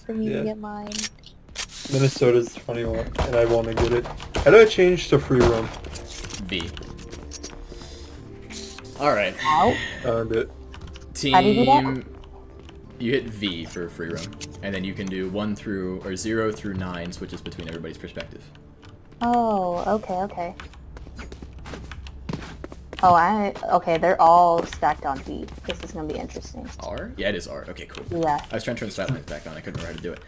for me to get mine. Minnesota's 21, and I want to get it. How do I change to free roam? V. Alright. Found it. Team... How do you do that? You hit V for free roam, and then you can do 0 through 9 switches between everybody's perspective. Oh, okay. Oh, okay, they're all stacked on V. This is gonna be interesting. R? Yeah, it is R. Okay, cool. Yeah. I was trying to turn the sightlines back on. I couldn't remember how to do it.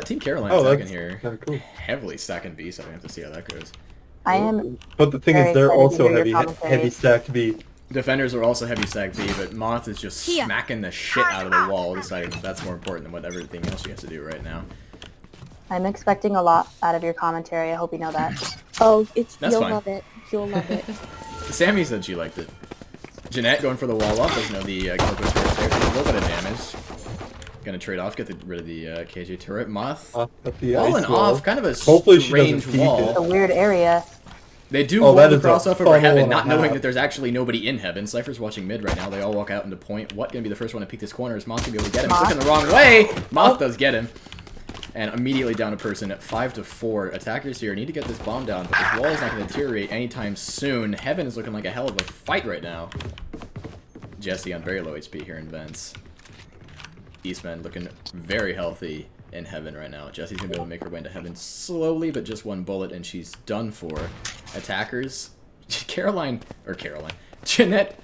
Team Caroline stacking here. Cool. Heavily stacking B, so I have to see how that goes. I am. But the thing is, they're also heavy stacked B. Defenders are also heavy stack B, but Moth is just smacking the shit out of the wall, deciding that that's more important than what everything else she has to do right now. I'm expecting a lot out of your commentary. I hope you know that. Oh, That's you'll fine. love it. You'll love it. Sammy said she liked it. Jeanette going for the wall up, doesn't know the Coco turret there. A little bit of damage. Gonna trade off, get rid of the KJ turret. Moth falling off, kind of a strange wall. It's a weird area. They do wall the cross off over Heaven, not knowing that there's actually nobody in Heaven. Cypher's watching mid right now. They all walk out into point. What gonna be the first one to peek this corner? Is Moth gonna be able to get him? He's looking the wrong way! Moth does get him. And immediately down a person at 5-4. Attackers here need to get this bomb down, but this wall is not going to deteriorate anytime soon. Heaven is looking like a hell of a fight right now. Jesse on very low HP here in Vents. Eastman looking very healthy in Heaven right now. Jesse's going to be able to make her way into Heaven slowly, but just one bullet and she's done for. Attackers, Jeanette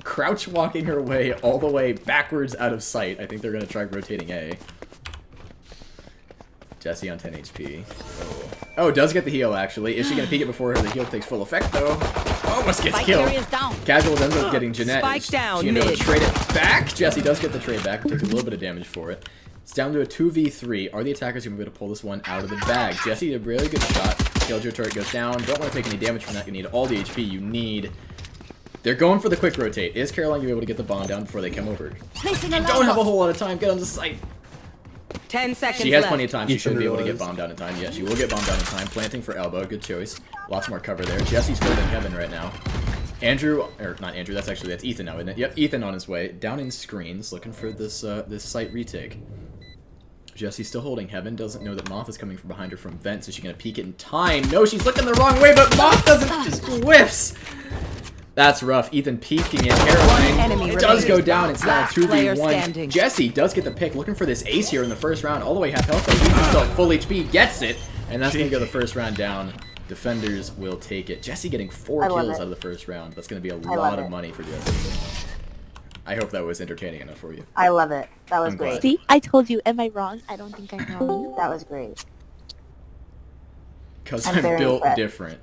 crouch walking her way all the way backwards out of sight. I think they're going to try rotating A. Jesse on 10 HP. Oh, does get the heal, actually. Is she going to peek it before the heal takes full effect, though? Almost gets killed. Casual ends up getting Jeanette. She's going to be able to trade it back. Jesse does get the trade back. It takes a little bit of damage for it. It's down to a 2v3. Are the attackers going to be able to pull this one out of the bag? Jesse did a really good shot. Killjoy turret goes down. Don't want to take any damage from that. You need all the HP you need. They're going for the quick rotate. Is Caroline going to be able to get the bomb down before they come over? You don't have a whole lot of time. Get on the site. 10 seconds She has plenty of time. She should be able to get bombed down in time. Yeah, she will get bombed down in time. Planting for elbow. Good choice. Lots more cover there. Jesse's holding Heaven right now. Andrew, or not Andrew, that's Ethan now, isn't it? Yep, Ethan on his way. Down in screens, looking for this this site retake. Jesse's still holding Heaven. Doesn't know that Moth is coming from behind her from vent, so she's going to peek it in time. No, she's looking the wrong way, but Moth doesn't. Just whiffs. That's rough. Ethan peeking in. Caroline, it does go down. It's now 2v1. Jesse does get the pick. Looking for this ace here in the first round. All the way half health. Ethan still at full HP. Gets it. And that's going to go the first round down. Defenders will take it. Jesse getting 4 kills out of the first round. That's going to be a lot of money for Jesse. I hope that was entertaining enough for you. I love it. That was great. See, I told you. Am I wrong? I don't think I'm wrong. That was great. Because I'm built different.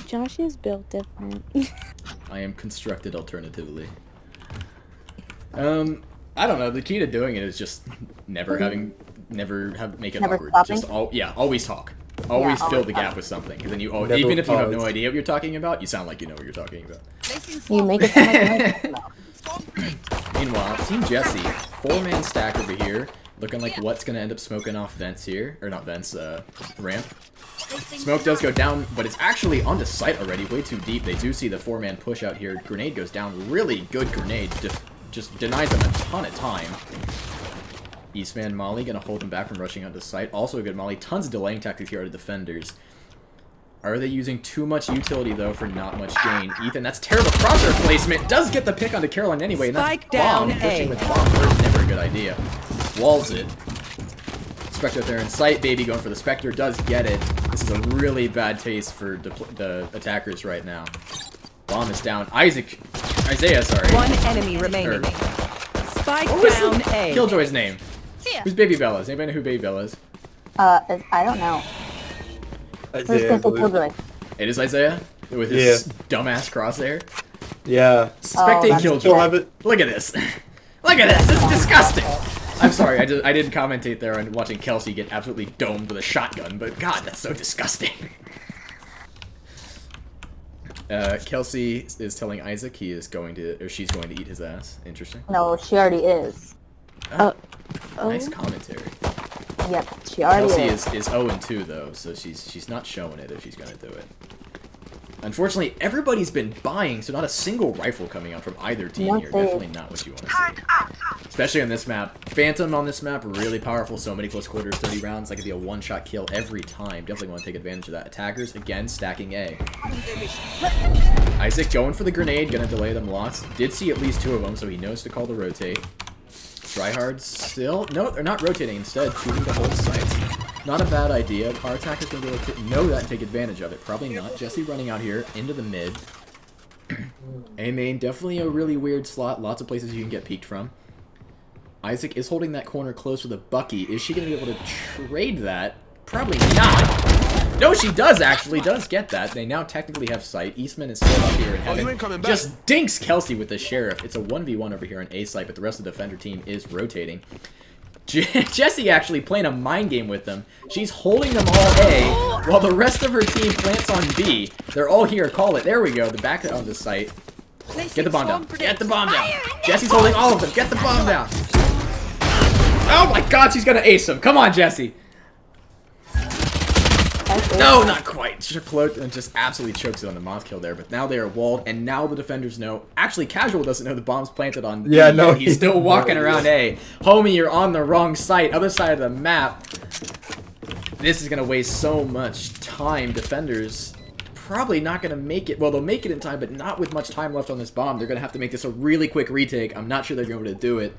Josh is built different. I am constructed alternatively. I don't know. The key to doing it is just make it awkward. Stopping? Just always talk. Always fill the gap with something. Because then you, even if you have no idea what you're talking about, you sound like you know what you're talking about. You make it sound like Meanwhile, Team Jesse, 4-man stack over here, looking like what's gonna end up smoking off vents here, or not vents, ramp. Smoke does go down, but it's actually onto site already, way too deep. They do see the 4-man push out here. Grenade goes down, really good grenade, just denies them a ton of time. Eastman Molly gonna hold them back from rushing onto site. Also a good Molly, tons of delaying tactics here out of defenders. Are they using too much utility, though, for not much gain? Ethan, that's terrible crosshair placement. Does get the pick onto Caroline anyway. And that's bomb. Pushing with bomb first, never a good idea. Walls it. Spectre there in sight. Baby going for the Spectre. Does get it. This is a really bad taste for the attackers right now. Bomb is down. Isaiah, sorry. One enemy remaining. Spike down A. Killjoy's name. Yeah. Who's Baby Bella? Does anybody know who Baby Bella is? I don't know. Isaiah, it is Isaiah? With his dumbass crosshair? Yeah. Spectate Killjoy. Look at this. Look at this. This is disgusting. I'm sorry, I didn't commentate there on watching Kelsey get absolutely domed with a shotgun, but God, that's so disgusting. Kelsey is telling Isaac he is going to, or she's going to eat his ass. Interesting. No, she already is. Oh. Nice commentary. Yep, she already Kelsey is 0-2 though, so she's not showing it if she's gonna do it. Unfortunately, everybody's been buying, so not a single rifle coming out from either team here. Definitely not what you want to see. Especially on this map. Phantom on this map, really powerful. So many close quarters, 30 rounds. That could be a one-shot kill every time. Definitely want to take advantage of that. Attackers, again, stacking A. Isaac going for the grenade, gonna delay them lots. Did see at least 2 of them, so he knows to call the rotate. Tryhard still... No, they're not rotating. Instead, choosing to hold sites. Not a bad idea. Our attacker's gonna be able to know that and take advantage of it. Probably not. Jesse running out here into the mid. A main, definitely a really weird slot. Lots of places you can get peeked from. Isaac is holding that corner close with a Bucky. Is she going to be able to trade that? Probably not. No, she does actually. Does get that. They now technically have sight. Eastman is still up here in heaven. Just dinks Kelsey with the Sheriff. It's a 1v1 over here on A site, but the rest of the defender team is rotating. Jessie actually playing a mind game with them. She's holding them all A, while the rest of her team plants on B. They're all here. Call it. There we go. The back on the site. Get the bomb down. Get the bomb down. Jesse's holding all of them. Get the bomb down. Oh my god, she's gonna ace him. Come on, Jessie. No, not quite. Just absolutely chokes it on the Moth kill there. But now they are walled, and now the defenders know. Actually, Casual doesn't know the bomb's planted on. Yeah, no. He's still walking around A. Homie, you're on the wrong site. Other side of the map. This is gonna waste so much time. Defenders probably not gonna make it. Well, they'll make it in time, but not with much time left on this bomb. They're gonna have to make this a really quick retake. I'm not sure they're gonna be able to do it.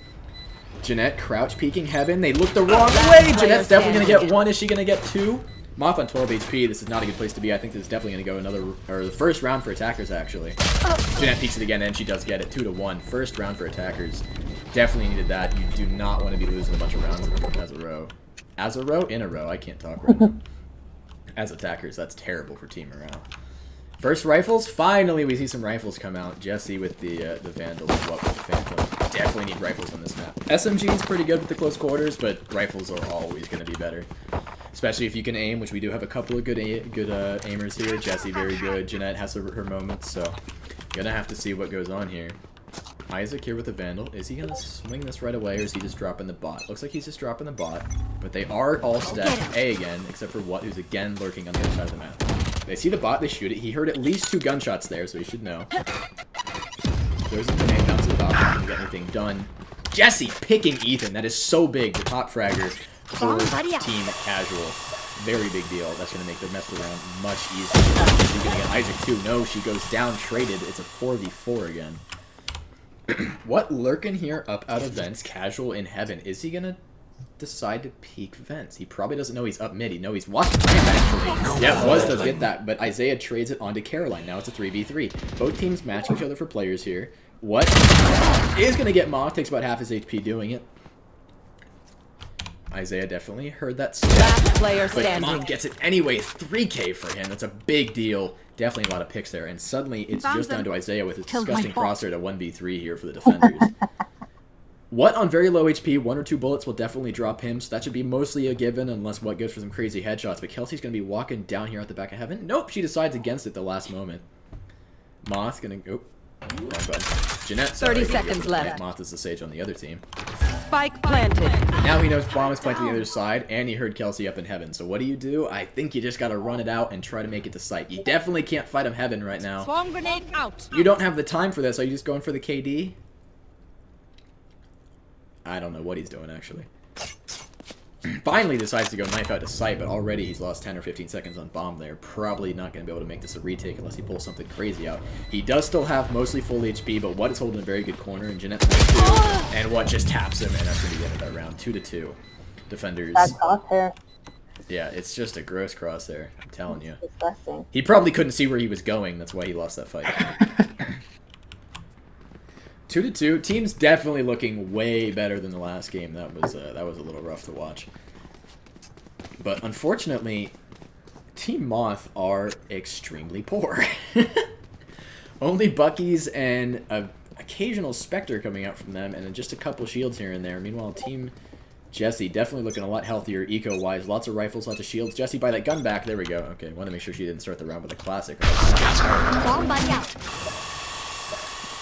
Jeanette crouch peeking heaven. They look the wrong way. Jeanette's definitely gonna get 1. Is she gonna get 2? Moth on 12 HP. This is not a good place to be. I think this is definitely gonna go the first round for attackers actually. Jeanette peeks it again and she does get it. 2-1. First round for attackers. Definitely needed that. You do not want to be losing a bunch of rounds as a row. As a row? In a row. I can't talk right now. As attackers, that's terrible for team morale. First rifles. Finally, we see some rifles come out. Jesse with the Vandal and what with the Phantom. Definitely need rifles on this map. SMG is pretty good with the close quarters, but rifles are always going to be better. Especially if you can aim, which we do have a couple of good aimers here. Jesse, very good. Jeanette has her moments, so gonna have to see what goes on here. Isaac here with the Vandal. Is he gonna swing this right away, or is he just dropping the bot? Looks like he's just dropping the bot, but they are all stacked A again, except for What, who's again lurking on the other side of the map. They see the bot, they shoot it. He heard at least 2 gunshots there, so he should know. There's a grenade down to the bot. Not gonna get anything done. Jesse picking Ethan. That is so big. The top fragger for team Casual. Very big deal. That's going to make the mess around much easier. Is he going to get Isaac too? No, she goes down traded. It's a 4v4 again. What lurking here up out of vents? Casual in heaven. Is he going to decide to peek vents? He probably doesn't know he's up mid. He knows he's watching ramp actually. Yeah, Was does get that, but Isaiah trades it onto Caroline. Now it's a 3v3. Both teams match each other for players here. What is going to get Moth? Takes about half his HP doing it. Isaiah definitely heard that step, but Moth gets it anyway. 3k for him. That's a big deal. Definitely a lot of picks there. And suddenly it's just down to Isaiah with his disgusting crosshair to 1v3 here for the defenders. What on very low HP, 1 or 2 bullets will definitely drop him, so that should be mostly a given unless What goes for some crazy headshots. But Kelsey's going to be walking down here at the back of heaven. Nope, she decides against it the last moment. Moth going to... Oh, wrong button. Jeanette, 30 seconds left. Moth is the sage on the other team. Spike planted. Now he knows bomb is planted on the other side, and he heard Kelsey up in heaven. So what do? I think you just got to run it out and try to make it to sight. You definitely can't fight him heaven right now. Swarm grenade out. You don't have the time for this. Are you just going for the KD? I don't know what he's doing, actually. Finally decides to go knife out to sight, but already he's lost 10 or 15 seconds on bomb there. Probably not going to be able to make this a retake unless he pulls something crazy out. He does still have mostly full HP, but What is holding a very good corner, and Jeanette's there too. And What just taps him, and that's going to be the end of that round. 2-2. Defenders. That crosshair. Yeah, it's just a gross crosshair. I'm telling you. Disgusting. He probably couldn't see where he was going. That's why he lost that fight. 2-2. Team's definitely looking way better than the last game. That was a little rough to watch. But unfortunately, Team Moth are extremely poor. Only Bucky's and an occasional Spectre coming out from them, and then just a couple shields here and there. Meanwhile, Team Jesse definitely looking a lot healthier eco-wise. Lots of rifles, lots of shields. Jesse, buy that gun back. There we go. Okay, want to make sure she didn't start the round with a classic. Bomb buddy out.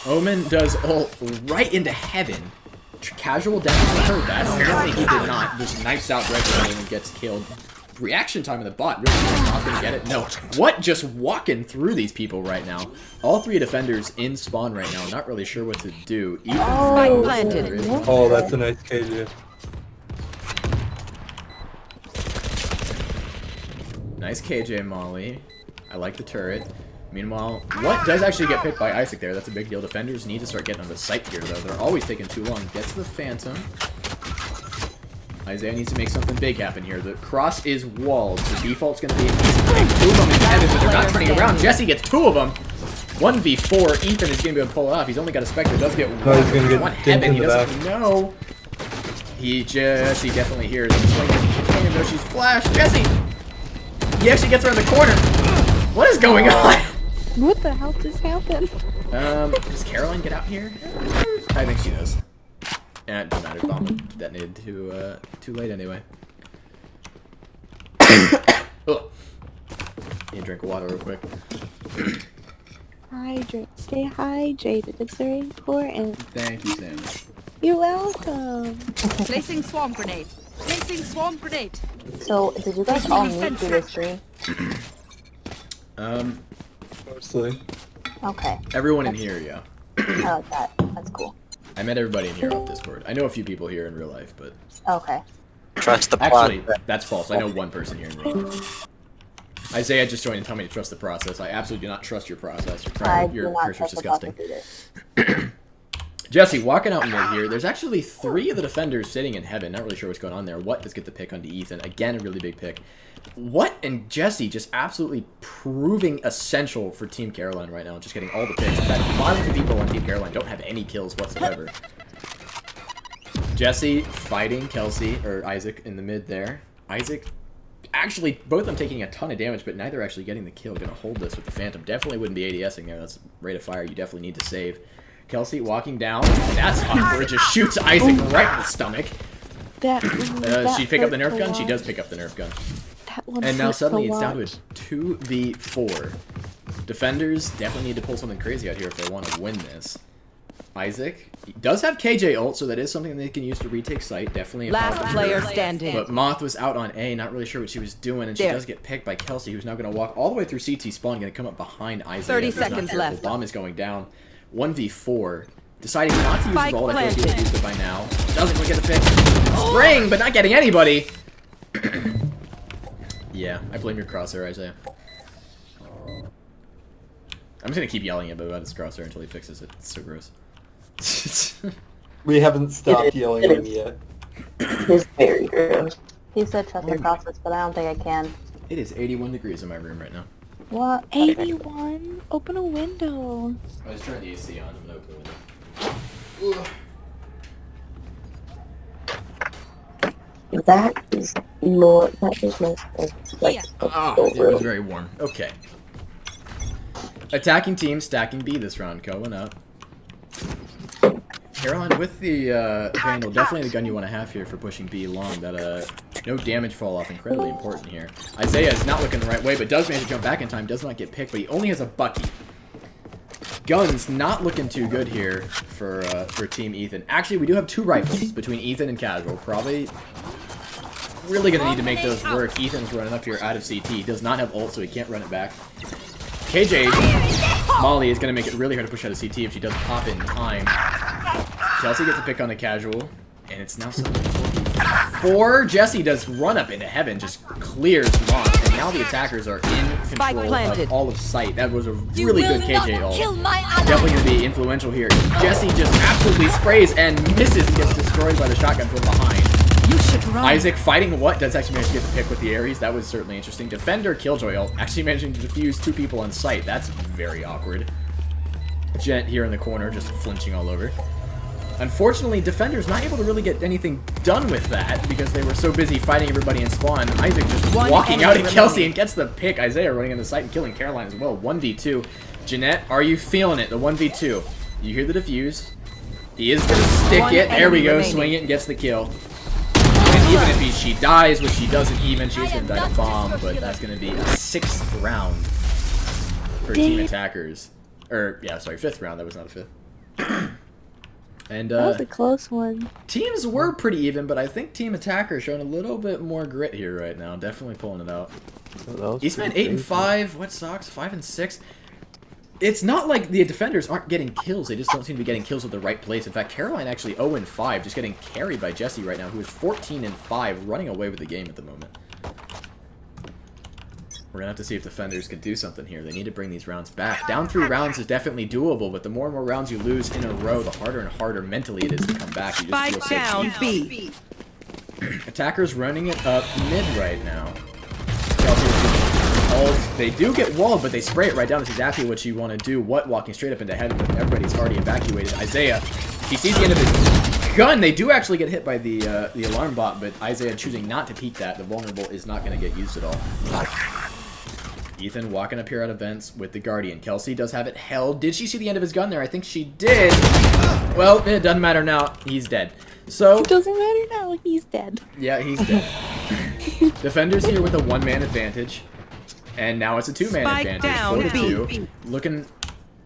Omen does ult right into heaven. Casual definitely heard that. Apparently he did not. Just knifes out directly and gets killed. reaction time of the bot really is not going to get it. No. What? Just walking through these people right now. All 3 defenders in spawn right now. Not really sure what to do. Spike planted. Oh, that's a nice KJ. Nice KJ Molly. I like the turret. Meanwhile, what does actually get picked by Isaac there? That's a big deal. Defenders need to start getting on the site here, though. They're always taking too long. Gets the Phantom. Isaiah needs to make something big happen here. The cross is walled. The default's going to be an easy pick. 2 of them in heaven, but they're not turning around. Jesse gets 2 of them. 1v4. Ethan is going to be able to pull it off. He's only got a Spectre. Does get No, he's gonna get one dinked heaven. in He the doesn't know. He definitely hears him. He can't even know she's flashed. Jesse! He actually gets around the corner. What is going on? What the hell just happened? Does Caroline get out here? I think she does. And it doesn't matter. Bomb detonated too late anyway. Oh. Need a drink of water real quick. Hydrate. Stay hydrated. It's very important. Thank you, Sam. You're welcome. Placing swarm grenade. Placing swarm grenade. So, did you guys all meet through the stream? Mostly. Okay. Everyone in here, yeah. I like that. That's cool. I met everybody in here off Discord. I know a few people here in real life, but Okay. Trust the actually, plot. that's false. I know one person here in real life. Isaiah just joined and told me to trust the process. I absolutely do not trust your process. I do Your not cursor's trust the disgusting. process. Jesse, walking out mid here. There's actually 3 of the defenders sitting in heaven. Not really sure what's going on there. What does get the pick onto Ethan? Again, a really big pick. What and Jesse just absolutely proving essential for Team Caroline right now. Just getting all the picks. In fact, a lot of the people on Team Caroline don't have any kills whatsoever. Jesse fighting Kelsey, or Isaac in the mid there. Isaac, actually, both of them taking a ton of damage, but neither actually getting the kill. Gonna hold this with the Phantom. Definitely wouldn't be ADSing there. That's rate of fire you definitely need to save. Kelsey walking down. That's awkward. Just shoots Isaac right in the stomach. That She pick up the hurt Nerf a gun? She lot. does pick up the Nerf gun. That one And now hurts suddenly a it's down to a lot. 2v4. Defenders definitely need to pull something crazy out here if they want to win this. Isaac does have KJ ult, so that is something they can use to retake site. Definitely a Last powerful player hero. standing. But Moth was out on A, not really sure what she was doing, and she There. does get picked by Kelsey, who's now going to walk all the way through CT spawn, going to come up behind Isaac. 30 He's not seconds careful. left. Bomb is going down. 1v4. Deciding not to use Spike his ult. I feel like he would have planted. used it by now. Doesn't really get the pick. Spring, but not getting anybody. Yeah, I blame your crosshair, Isaiah. I'm just gonna keep yelling at him about his crosshair until he fixes it. It's so gross. We haven't stopped yelling it at him is. yet. It's very gross. He said trust the process, but I don't think I can. It is 81 degrees in my room right now. What? 81. Open a window. I was turning the AC on. I'm gonna open the window. That is more. That is most like. It was very warm. Okay. Attacking team stacking B this round. Going up. Caroline with the handle. Definitely the gun you want to have here for pushing B long. That no damage fall off. Incredibly important here. Isaiah is not looking the right way, but does manage to jump back in time. Does not get picked, but he only has a Bucky. Guns not looking too good here for Team Ethan. Actually, we do have 2 rifles between Ethan and Casual. Probably really gonna need to make those work. Ethan's running up here out of CT. He does not have ult, so he can't run it back. KJ Molly is gonna make it really hard to push out of CT if she doesn't pop in time. Chelsea gets a pick on the Casual, and it's now 4. Jesse does run up into heaven, just clears Moth, and now the attackers are in Spike control planted. of all of sight. That was a really good KJ ult. Definitely going to be influential here. Jesse just absolutely sprays and misses and gets destroyed by the shotgun from behind. You should run. Isaac fighting what? Does actually manage to get the pick with the Ares. That was certainly interesting. Defender Killjoy ult, actually managing to defuse 2 people on site. That's very awkward. Jet here in the corner, just flinching all over. Unfortunately, Defender's not able to really get anything done with that because they were so busy fighting everybody in spawn. Isaac just One walking out at enemy Kelsey remaining. and gets the pick. Isaiah running on the site and killing Caroline as well. 1v2. Jeanette, are you feeling it? The 1v2. You hear the defuse. He is going to stick One it. There we enemy go. remaining. Swing it and gets the kill. And even if she dies, which she doesn't even, she's going to die to bomb, but that's going to be a 6th round for Team Attackers. Or, yeah, sorry, 5th round. That was not a 5th. And That was a close one. teams were pretty even, but I think Team Attacker showing a little bit more grit here right now. Definitely pulling it out. Eastman 8 and 5. What Sox 5 and 6. It's not like the defenders aren't getting kills. They just don't seem to be getting kills at the right place. In fact, Caroline actually 0 and 5, just getting carried by Jesse right now, who is 14 and 5, running away with the game at the moment. We're gonna have to see if defenders can do something here. They need to bring these rounds back. Down 3 rounds is definitely doable, but the more and more rounds you lose in a row, the harder and harder mentally it is to come back. You just feel Spike so down cheap. B. Attackers running it up mid right now. They do get walled, but they spray it right down. That's exactly what you want to do. What? Walking straight up into heaven, but everybody's already evacuated. Isaiah, he sees the end of his gun. They do actually get hit by the alarm bot, but Isaiah choosing not to peek that. The vulnerable is not going to get used at all. Ethan walking up here out of vents with the Guardian. Kelsey does have it held. Did she see the end of his gun there? I think she did. Well, it doesn't matter now. He's dead. So It doesn't matter now. He's dead. yeah, he's dead. Defenders here with a 1-man advantage. And now it's a 2-man Spike advantage. down 4 to B. 2. Looking...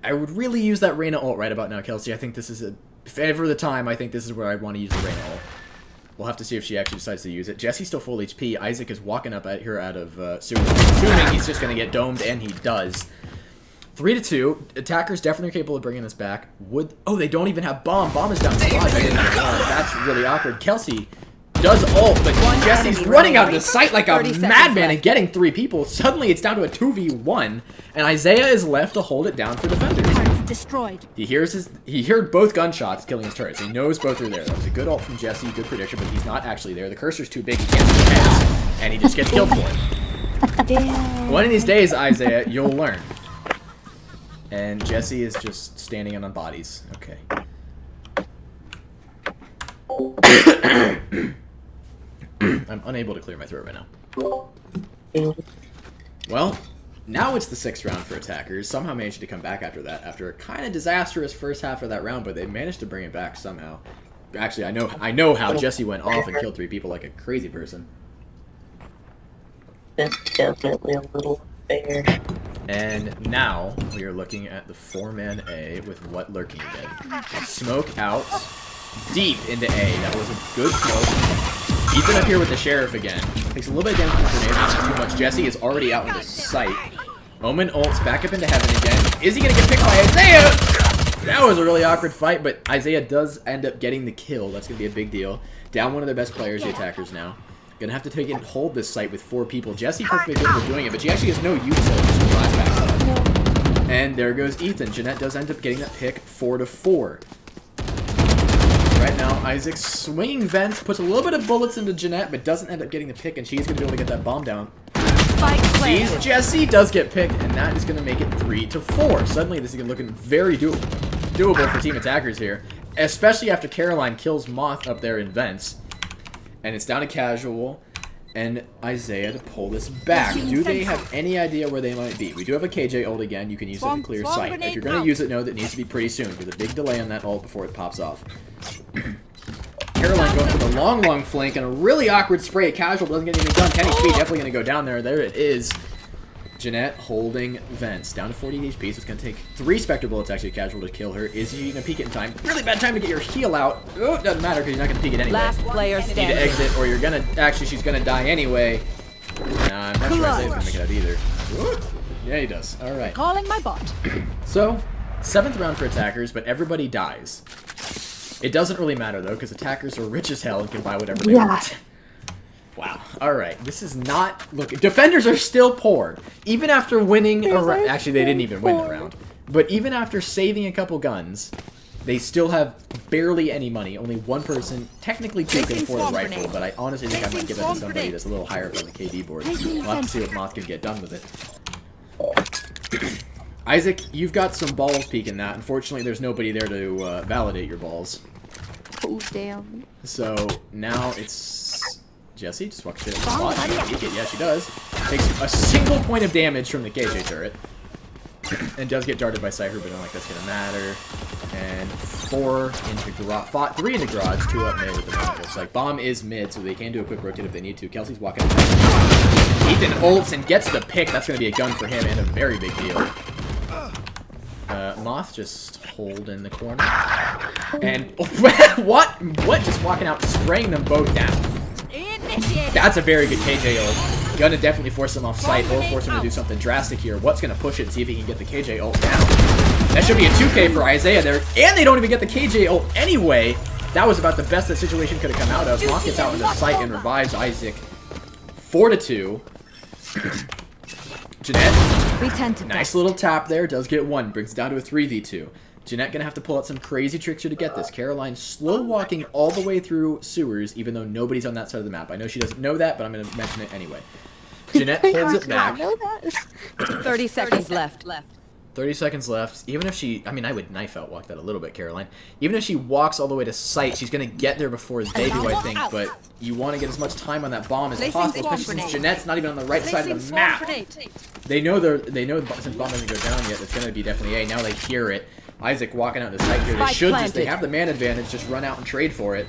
I would really use that Reyna ult right about now, Kelsey. I think this is a... If ever the time, I think this is where I want to use the Reyna ult. We'll have to see if she actually decides to use it. Jesse's still full HP. Isaac is walking up at here out of sewer. Assuming he's just going to get domed, and he does. 3 to 2. Attackers definitely capable of bringing this back. Oh, they don't even have bomb. Bomb is down 5. I didn't know. That's really awkward. Kelsey does ult, but Jesse's running out of the site like a madman and getting 3 people. Suddenly, it's down to a 2v1, and Isaiah is left to hold it down for defenders. Destroyed. He heard both gunshots killing his turrets. He knows both are there. That was a good ult from Jesse, good prediction, but he's not actually there. The cursor's too big, he can't see the pass, and he just gets killed for it. Damn. One of these days, Isaiah, you'll learn. And Jesse is just standing on bodies. Okay. I'm unable to clear my throat right now. Well, now it's the 6th round for attackers. Somehow managed to come back after that, after a kind of disastrous first half of that round, but they managed to bring it back somehow. Actually, I know how Jesse went off and killed 3 people like a crazy person. It's definitely a little fair. And now we are looking at the 4-man A with what Lurking did. Smoke out deep into A. That was a good smoke. Ethan up here with the sheriff again. Takes a little bit of damage from the grenade, not too much. Jesse is already out into sight. Omen ults back up into heaven again. Is he going to get picked by Isaiah? That was a really awkward fight, but Isaiah does end up getting the kill. That's going to be a big deal. Down one of their best players, the attackers now. Gonna have to take and hold this site with 4 people. Jessie perfectly good for doing it, but she actually has no use of the flashback. And there goes Ethan. Jeanette does end up getting that pick 4 to 4. Right now, Isaac swinging vents, puts a little bit of bullets into Jeanette, but doesn't end up getting the pick, and she's gonna be able to get that bomb down. Sees Jessie, does get picked, and that is gonna make it 3 to 4. Suddenly, this is looking very doable for team attackers here, especially after Caroline kills Moth up there in vents. And it's down to Casual and Isaiah to pull this back. Do they have any idea where they might be? We do have a KJ ult again. You can use it to clear sight. If you're going to use it, know that it needs to be pretty soon. There's a big delay on that ult before it pops off. Caroline going for the long flank and a really awkward spray. Casual doesn't get anything done. Kenny Speed definitely going to go down there. There it is. Jeanette holding vents. Down to 40 HP, so it's going to take 3 Spectre bullets actually Casual to kill her. Is he going to peek it in time? Really bad time to get your heal out. Oh, it doesn't matter because you're not going to peek it anyway. Last player You need to exit or you're going to... Actually, she's going to die anyway. Nah, I'm not sure Isaiah's going to make it out either. Ooh, yeah, he does. All right. Calling my bot. So, 7th round for attackers, but everybody dies. It doesn't really matter, though, because attackers are rich as hell and can buy whatever they want. Wow. All right. This is not... Look, defenders are still poor. Even after winning a round... Actually, they didn't even win the round. But even after saving a couple guns, they still have barely any money. Only 1 person, technically 2, can afford a rifle, but I honestly think I might give that to somebody that's a little higher up on the KD board. We'll have to see what Moth can get done with it. Isaac, you've got some balls peeking that. Unfortunately, there's nobody there to validate your balls. Oh, damn. So, now it's... Jesse just walks straight up the spot. She can peek it. Yeah, she does. Takes a single point of damage from the KJ turret. And does get darted by Cypher, but I don't think that's going to matter. And 4 into garage. 3 into garage, 2 up mid with the bomb. Looks like bomb is mid, so they can do a quick rotate if they need to. Kelsey's walking up. Ethan ults and gets the pick. That's going to be a gun for him and a very big deal. Moth just hold in the corner. And what? Just walking out, spraying them both down. That's a very good KJ ult. Gonna definitely force him off site or force him to do something drastic here. What's gonna push it and see if he can get the KJ ult down. That should be a 2K for Isaiah there. And they don't even get the KJ ult anyway. That was about the best that situation could have come out of. Moth gets out into site and revives Isaac. 4-2. Jeanette, nice little tap there, does get one, brings it down to a 3v2. Jeanette gonna have to pull out some crazy tricks here to get this. Caroline slow walking all the way through sewers, even though nobody's on that side of the map. I know she doesn't know that, but I'm gonna mention it anyway. Jeanette holds it back. 30 seconds left. 30 seconds left. Even if she, I mean, I would knife out walk that a little bit, Caroline. Even if she walks all the way to site, she's going to get there before they do, I think. But you want to get as much time on that bomb as possible, especially since Jeanette's not even on the right side of the map. They know since bomb doesn't go down yet, it's going to be definitely A. Now they hear it. Isaac walking out to site here. They should just, they have the man advantage, just run out and trade for it.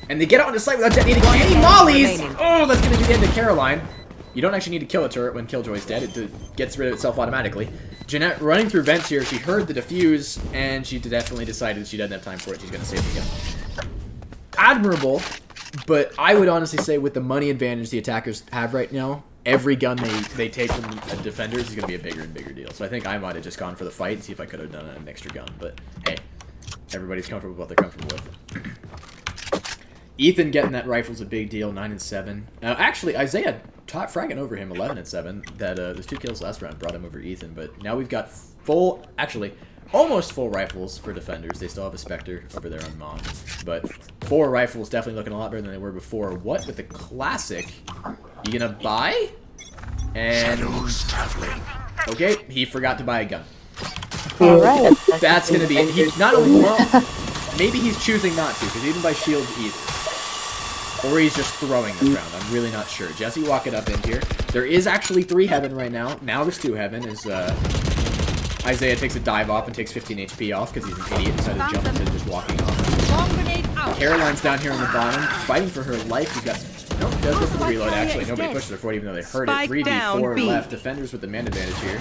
And they get out on the site without detonating any mollies! Oh, that's going to be the end of Caroline. You don't actually need to kill a turret when Killjoy's dead. It gets rid of itself automatically. Jeanette running through vents here. She heard the defuse, and she definitely decided she doesn't have time for it. She's going to save the gun. Admirable, but I would honestly say with the money advantage the attackers have right now, every gun they take from the defenders is going to be a bigger and bigger deal. So I think I might have just gone for the fight and see if I could have done an extra gun. But hey, everybody's comfortable with what they're comfortable with. Ethan getting that rifle is a big deal, 9-7. Actually, Isaiah top fragging over him, 11-7. That those 2 kills last round brought him over Ethan. But now we've got full, actually, almost full rifles for defenders. They still have a Spectre over there on Mom. But 4 rifles definitely looking a lot better than they were before. What with the classic? You gonna buy? And okay, he forgot to buy a gun. All right. That's gonna be it. He not only maybe he's choosing not to, because he didn't buy shields either. Or he's just throwing this round. I'm really not sure. Jesse walking up in here. There is actually 3 heaven right now. Now there's 2 heaven as Isaiah takes a dive off and takes 15 HP off because he's an idiot, decided to jump instead of just walking off. Caroline's down here on the bottom, fighting for her life. He's got nope, does go for the reload actually. Nobody pushed her for it even though they heard it. 3v4 left. Defenders with the man advantage here.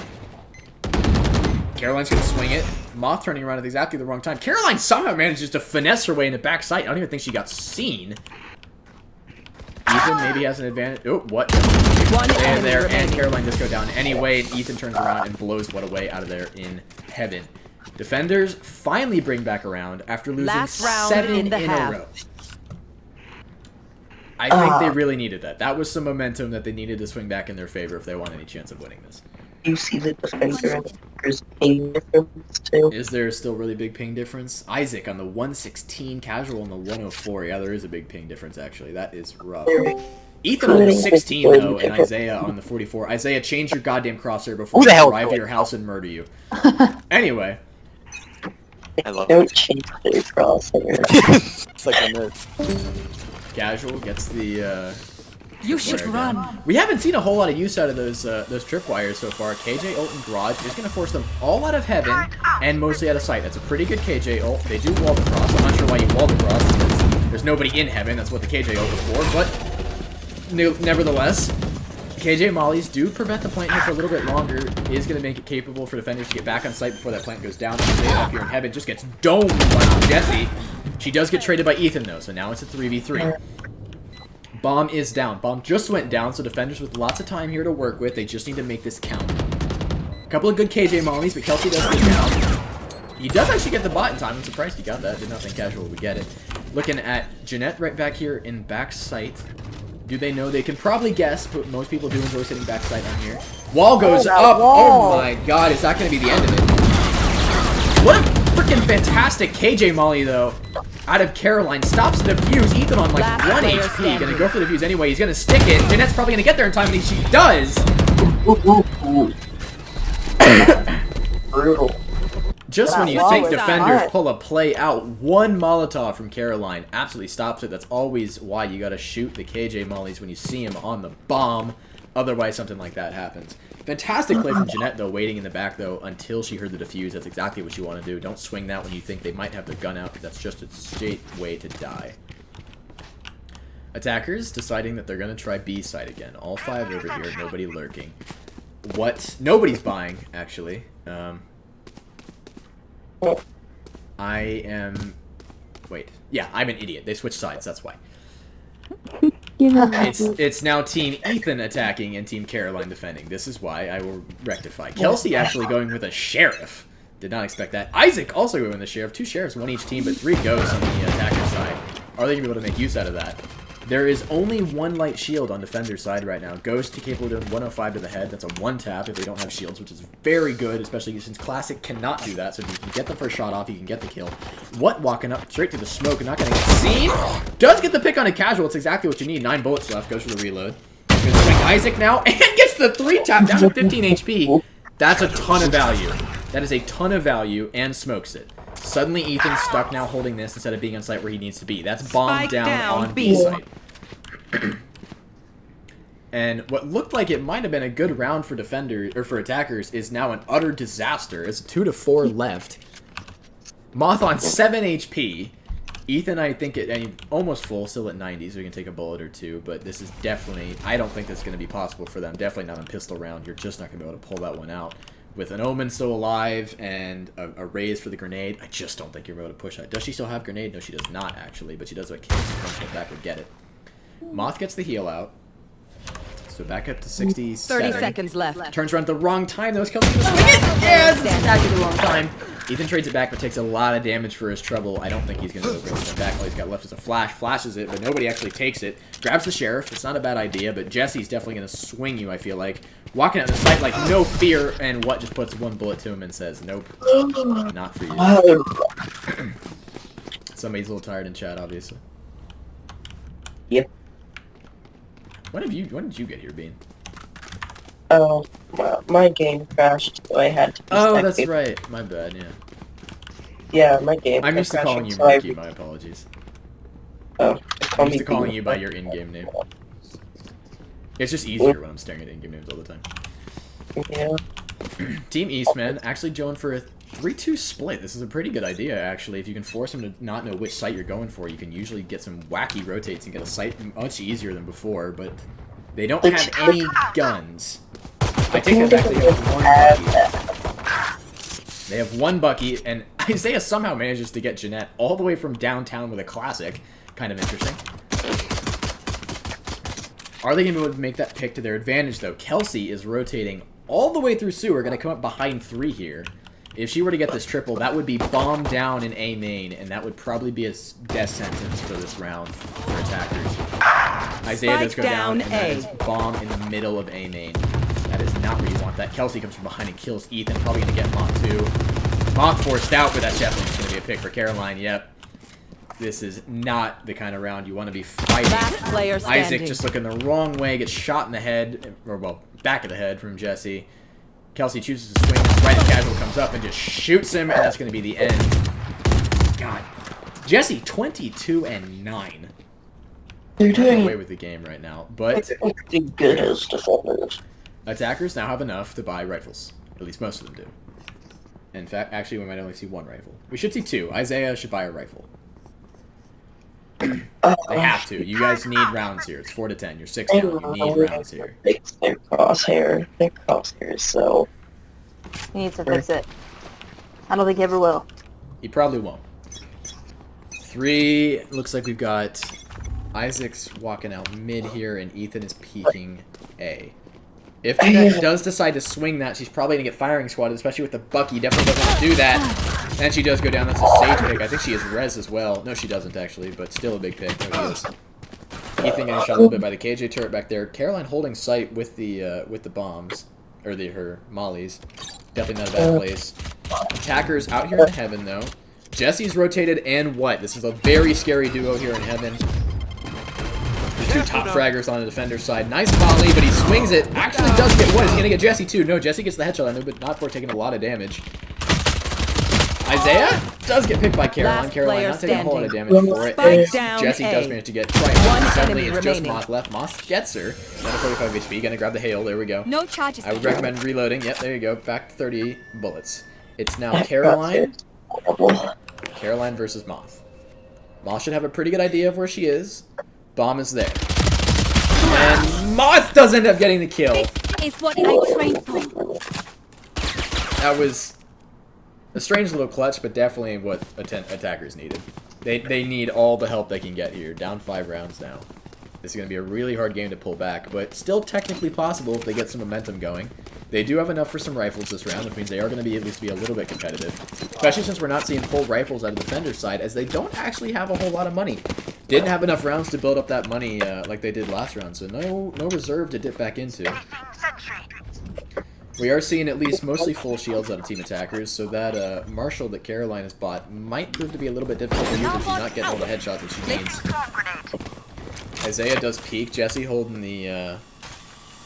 Caroline's gonna swing it. Moth turning around at exactly the wrong time. Caroline somehow manages to finesse her way in the back sight. I don't even think she got seen. Ethan maybe has an advantage. Oh, what? And there, and Caroline does go down anyway, and Ethan turns around and blows what away out of there in heaven. Defenders finally bring back around after losing 7 in a row. I think they really needed that. That was some momentum that they needed to swing back in their favor if they want any chance of winning this. You see the defender and there's ping difference too. Is there still really big ping difference? Isaac on the 116, casual on the 104. Yeah, there is a big ping difference actually. That is rough. Ethan on the 16 though, and Isaiah on the 44. Isaiah, change your goddamn crosshair before I arrive at your house and murder you. Anyway. I love don't change the crosshair. It's like a nerd. Casual gets the You should run. We haven't seen a whole lot of use out of those tripwires so far. KJ ult and Garage is going to force them all out of heaven and mostly out of sight. That's a pretty good KJ ult. They do wall the cross. I'm not sure why you wall the cross because there's nobody in heaven. That's what the KJ ult was for. But nevertheless, KJ mollies do prevent the plant here for a little bit longer. Is going to make it capable for defenders to get back on site before that plant goes down. Isaiah up here in heaven just gets domed by Jesse. She does get traded by Ethan though, so now it's a 3v3. Bomb is down. Bomb just went down, so defenders with lots of time here to work with. They just need to make this count. A couple of good KJ mollies, but Kelsey does get down. He does actually get the bot in time. I'm surprised he got that. Did not think Casual would get it. Looking at Jeanette right back here in back sight. Do they know? They can probably guess, but most people do enjoy sitting back sight on here. Wall goes up. Wall. Oh my god, is that going to be the end of it? What a freaking fantastic KJ molly, though. Out of Caroline. Stops the defuse. Ethan on like 1 HP. Gonna go for the defuse anyway. He's gonna stick it. Jeanette's probably gonna get there in time, and she does. Brutal. Just when you think defenders pull a play out, one Molotov from Caroline absolutely stops it. That's always why you gotta shoot the KJ mollies when you see him on the bomb. Otherwise, something like that happens. Fantastic play from Jeanette, though, waiting in the back, though, until she heard the defuse. That's exactly what you want to do. Don't swing that when you think they might have their gun out. That's just a straight way to die. Attackers deciding that they're going to try B side again. All 5 over here, nobody lurking. What? Nobody's buying, actually. I am... Wait. Yeah, I'm an idiot. They switched sides, that's why. You know, It's now Team Ethan attacking and Team Caroline defending. This is why I will rectify. Kelsey actually going with a sheriff. Did not expect that. Isaac also going with the sheriff. 2 sheriffs, 1 each team, but 3 ghosts on the attacker side. Are they going to be able to make use out of that? There is only 1 light shield on defender's side right now. Ghost capable of doing 105 to the head. That's a 1-tap if they don't have shields, which is very good, especially since Classic cannot do that. So if you can get the first shot off, you can get the kill. What walking up straight through the smoke and not getting seen? Does get the pick on a casual. It's exactly what you need. 9 bullets left. Goes for the reload. Gonna swing Isaac now and gets the 3-tap down to 15 HP. That's a ton of value. That is a ton of value and smokes it. Suddenly Ethan's stuck now holding this instead of being on site where he needs to be. That's bombed down on B site. And what looked like it might have been a good round for defenders or for attackers is now an utter disaster. It's 2 to 4 left. Moth on 7 HP. Ethan, I think, almost full, still at 90, so we can take a bullet or 2. But this is definitely, I don't think this is going to be possible for them. Definitely not on pistol round. You're just not going to be able to pull that one out. With an Omen still alive and a raise for the grenade, I just don't think you're able to push that. Does she still have grenade? No, she does not, actually. But she does what kills so back would get it. Moth gets the heal out. So back up to 67. 30 seconds left. Turns around at the wrong time. Those kills. Yes! Exactly the wrong time. Ethan trades it back, but takes a lot of damage for his trouble. I don't think he's going to go bring it back. All he's got left is a flash. Flashes it, but nobody actually takes it. Grabs the sheriff. It's not a bad idea, but Jesse's definitely going to swing you, I feel like. Walking out the site like no fear, and what just puts 1 bullet to him and says, nope, not for you. Somebody's a little tired in chat, obviously. Yep. When did you get here, Bean? Oh, my game crashed, so I had to. Oh, that's right. My bad. Yeah. Yeah, my game. I'm used to calling you so I- Ricky. My apologies. Oh, I'm used to calling you by your in-game name. It's just easier when I'm staring at in-game names all the time. Yeah. Team Eastman actually going for a 3-2 split. This is a pretty good idea, actually. If you can force them to not know which site you're going for, you can usually get some wacky rotates and get a site much easier than before, but they don't have any guns. I take that back. They have 1 bucky. They have 1 bucky, and Isaiah somehow manages to get Jeanette all the way from downtown with a classic. Kind of interesting. Are they going to be able to make that pick to their advantage, though? Kelsey is rotating all the way through sewer, going to come up behind 3 here. If she were to get this triple, that would be bomb down in A main, and that would probably be a death sentence for this round for attackers. Isaiah does go down, and that is bomb in the middle of A main. That is not where you want that. Kelsey comes from behind and kills Ethan, probably going to get Moth too. Moth forced out, but that's definitely going to be a pick for Caroline, yep. This is not the kind of round you want to be fighting. Last player standing. Isaac just looking the wrong way, gets shot in the head, or well, back of the head from Jesse. Kelsey chooses to swing, right as casual comes up and just shoots him, and that's going to be the end. God. Jesse, 22-9. They're doing away with the game right now, but pretty good as defenders. attackers now have enough to buy rifles. At least most of them do. In fact, actually, we might only see 1 rifle. We should see 2. Isaiah should buy a rifle. They have to. You guys need rounds here. It's 4 to 10. You're 6 down. You need rounds here. Fix their crosshairs, so. He needs to fix it. I don't think he ever will. He probably won't. 3, looks like we've got Isaac's walking out mid here, and Ethan is peeking A. If Jeanette does decide to swing that, she's probably going to get firing squad, especially with the Bucky. Definitely doesn't want to do that. And she does go down. That's a Sage pick. I think she has res as well. No, she doesn't, actually, but still a big pick. There she is. Ethan getting shot a little bit by the KJ turret back there. Caroline holding sight with the bombs, or her mollies. Definitely not a bad place. Attackers out here in heaven, though. Jesse's rotated, and what? This is a very scary duo here in heaven. The 2 top fraggers on the defender's side. Nice volley, but he swings it. Actually does get one. He's going to get Jesse, too. No, Jesse gets the headshot on him, but not for taking a lot of damage. Isaiah does get picked by Caroline. Caroline not taking a whole lot of damage for it. Jesse does manage to get right. Suddenly, it's just Moth left. Moth gets her. Another 45 HP. Going to grab the hail. There we go. No charges. I would recommend reloading. Yep, there you go. Back to 38 bullets. It's now Caroline. Caroline versus Moth. Moth should have a pretty good idea of where she is. Bomb is there. And Moth does end up getting the kill. This is what I trained for. That was A strange little clutch, but definitely what attackers needed. They need all the help they can get here. Down 5 rounds now. This is going to be a really hard game to pull back, but still technically possible if they get some momentum going. They do have enough for some rifles this round, which means they are going to be at least be a little bit competitive. Especially since we're not seeing full rifles out of the defender's side, as they don't actually have a whole lot of money. Didn't have enough rounds to build up that money like they did last round, so no reserve to dip back into. We are seeing at least mostly full shields out of team attackers, so that Marshall that Caroline has bought might prove to be a little bit difficult to use if she's not getting all the headshots that she needs. Isaiah does peek. Jesse holding the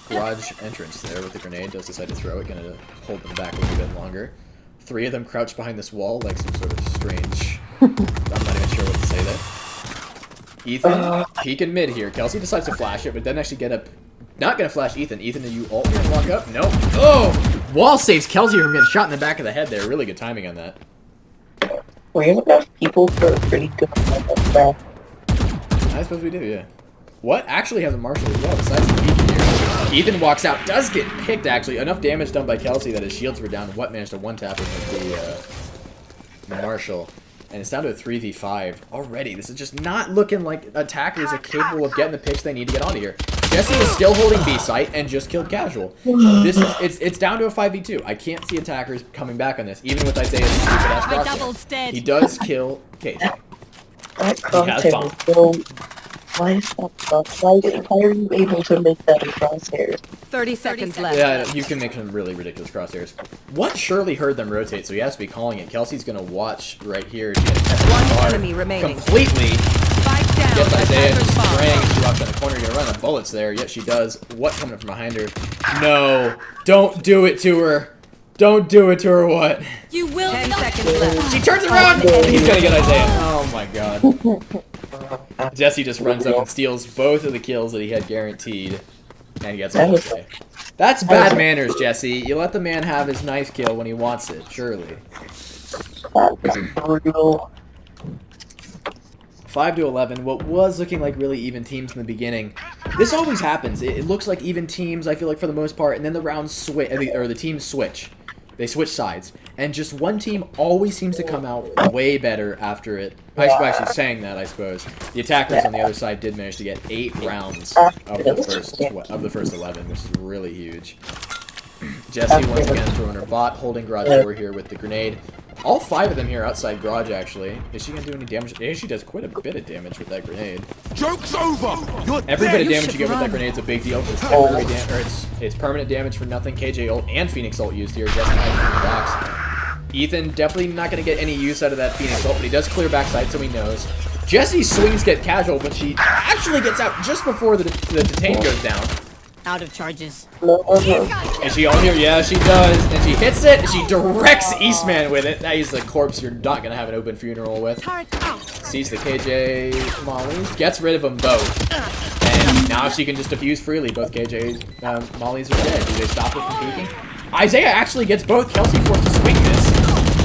garage entrance there with the grenade. Does decide to throw it. Gonna hold them back a little bit longer. 3 of them crouched behind this wall like some sort of strange... I'm not even sure what to say there. Ethan peeking mid here. Kelsey decides to flash it, but doesn't actually get up. Not gonna flash Ethan. Ethan, are you ult here and walk up? No. Oh! Wall saves Kelsey from getting shot in the back of the head there. Really good timing on that. We have enough people for a pretty good amount. I suppose we do, yeah. What actually has a Marshall as well, besides the peek here? Ethan walks out, does get picked actually. Enough damage done by Kelsey that his shields were down. What managed to one-tap him with the Marshall. And it's down to a 3v5 already. This is just not looking like attackers are capable of getting the picks they need to get onto here. Jesse is still holding B site and just killed Casual. This is it's down to a 5v2. I can't see attackers coming back on this, even with Isaiah's stupid ass crosshair. He does kill KJ. That crosshair is so... Why is that crosshair? Why are you able to make that a crosshair? 30 seconds left. Yeah, you can make some really ridiculous crosshairs. What surely heard them rotate, so he has to be calling it. Kelsey's gonna watch right here. She One enemy remaining. Completely. Spike down. Gets Isaiah just spraying. She walks down the corner, gonna run the bullets there. Yet she does. What coming up from behind her? No. Don't do it to her. Don't do it to her, what? You will 10 seconds left. She turns around! He's gonna get Isaiah. Oh my god. Jesse just runs up and steals both of the kills that he had guaranteed. And he gets Isaiah. That's bad manners, Jesse. You let the man have his knife kill when he wants it, surely. Brutal. 5-11, what was looking like really even teams in the beginning. This always happens. It looks like even teams, I feel like, for the most part, and then the rounds switch, or the teams switch. They switch sides. And just one team always seems to come out way better after it. I should actually saying that, I suppose. The attackers on the other side did manage to get 8 rounds of the first 11, which is really huge. Jesse once again throwing her bot, holding garage door here with the grenade. All 5 of them here outside garage, actually. Is she gonna do any damage? Yeah, she does quite a bit of damage with that grenade. Joke's over. Every bit of damage you get with that grenade is a big deal. It's permanent damage for nothing. KJ ult and Phoenix ult used here. Jesse hiding from the box. Ethan definitely not gonna get any use out of that Phoenix ult, but he does clear backside, so he knows. Jesse's swings get Casual, but she actually gets out just before the detain goes down. Out of charges. Is she on here? Yeah, she does. And she hits it, and she directs Eastman with it. That is a corpse you're not going to have an open funeral with. Sees the KJ mollies. Gets rid of them both. And now she can just defuse freely. Both KJ mollies are dead. Do they stop her from peeking? Isaiah actually gets both. Kelsey forced to swing this.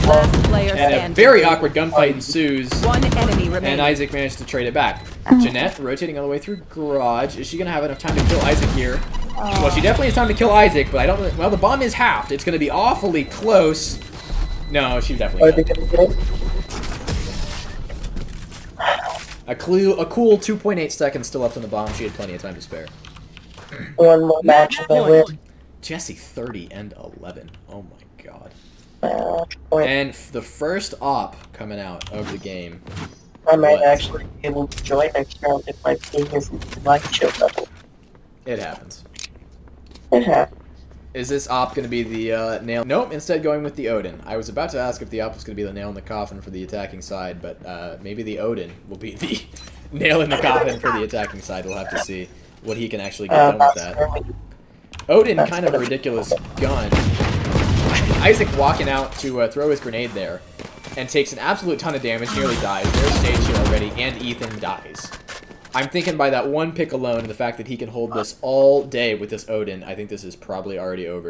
Last player And a very awkward gunfight ensues. One enemy remaining. And Isaac managed to trade it back. Jeanette rotating all the way through garage. Is she going to have enough time to kill Isaac here? Well, she definitely has time to kill Isaac, but I don't know. Well, the bomb is halved. It's going to be awfully close. No, she's definitely not. A cool 2.8 seconds still left on the bomb. She had plenty of time to spare. One more match and I win. Jesse 30 and 11. Oh my god. Point. And the first op coming out of the game. I might actually be able to join next round if my team isn't like chill level. It happens. It happens. Is this op going to be the nail? Nope, instead going with the Odin. I was about to ask if the op was going to be the nail in the coffin for the attacking side, but maybe the Odin will be the nail in the coffin for the attacking side. We'll have to see what he can actually get done with that. Odin, kind of a ridiculous gun. Isaac walking out to throw his grenade there and takes an absolute ton of damage, nearly dies. There's stage here already, and Ethan dies. I'm thinking by that one pick alone and the fact that he can hold this all day with this Odin, I think this is probably already over.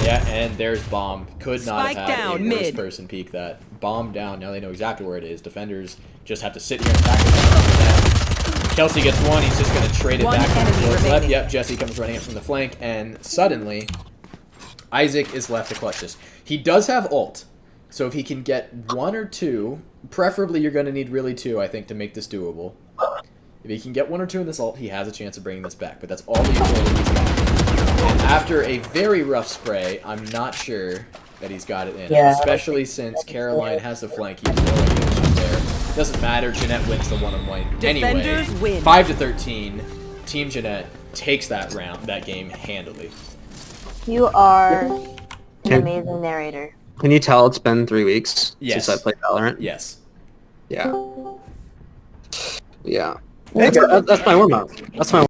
Yeah, and there's Bomb. Could not have had a worse person peek that. Bomb down. Now they know exactly where it is. Defenders just have to sit here and attack it. Kelsey gets one. He's just going to trade it back on the left. Yep, Jesse comes running it from the flank, and suddenly Isaac is left to clutch this. He does have ult. So if he can get 1 or 2, preferably you're going to need really 2, I think, to make this doable. If he can get 1 or 2 in this ult, he has a chance of bringing this back. But that's all the utility he's got. And after a very rough spray, I'm not sure that he's got it in. Yeah. Especially since Caroline has the flank even though she's there. Doesn't matter, Jeanette wins the one-on-one anyway. Defenders win. 5-13. Team Jeanette takes that game handily. You are an amazing narrator. Can you tell it's been 3 weeks Yes. since I played Valorant? Yes. Yeah. Yeah. That's my warm-up. That's my